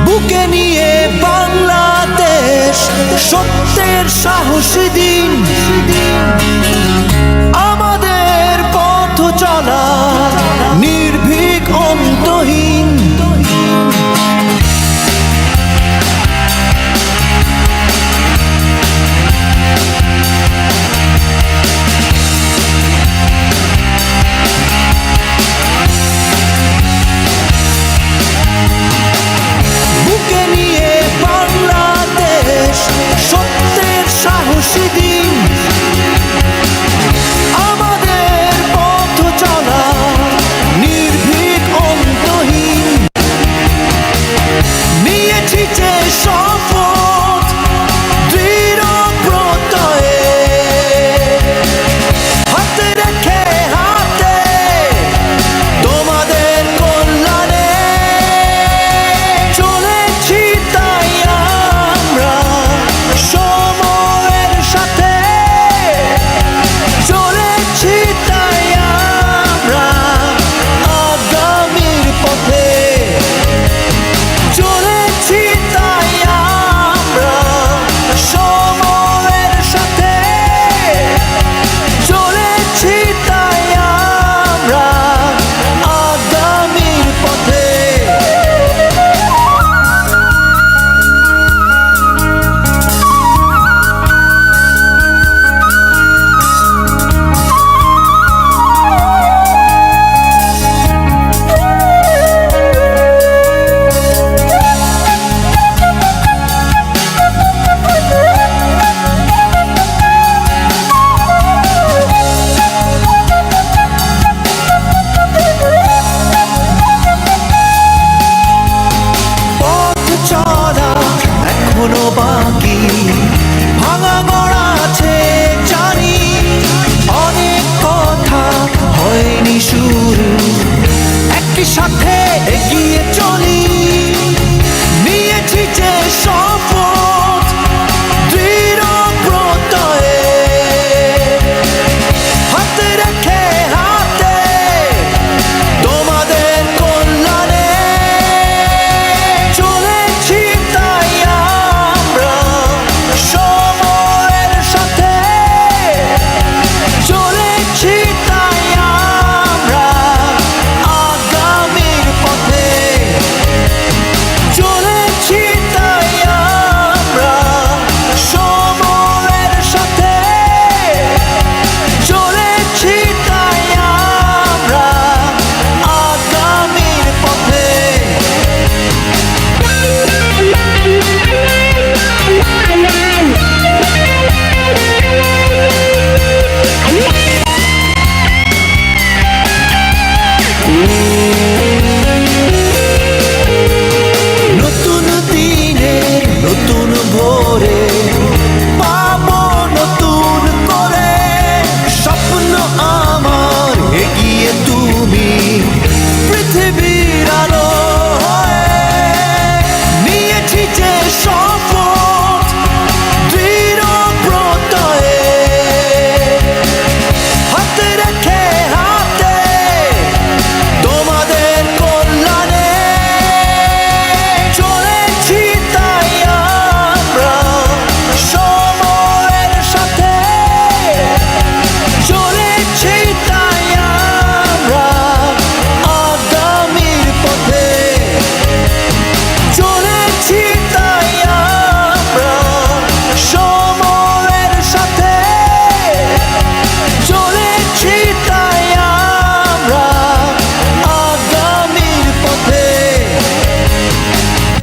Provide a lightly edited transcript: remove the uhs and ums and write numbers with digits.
বুকে নিয়ে বাংলাদেশ সত্যের সাহসী দিন, আমাদের পথ চলা নির্ভীক অন্তহীন। বুকে নিয়ে বাংলাদেশ সত্যের সাহসী দিন, আমাদের পথ চলা নির্ভীক অন্তহীন। নিয়েছি যে শপথ দৃঢ় প্রত্যয়ে, হাতে রেখে হাতে তোমাদের কল্যাণে চলেছি তাই আমরা সময়ের সাথে, চলেছি তাই আমরা আগামীর পথে, চলেছি তাই আমরা সময়ের সাথে, চলেছি তাই আমরা আগামীর পথে। পথ চলা এখনো বাকি, ভাঙা গড়া আছে জানি, অনেক কথা হয়নি শুরু, একই সাথে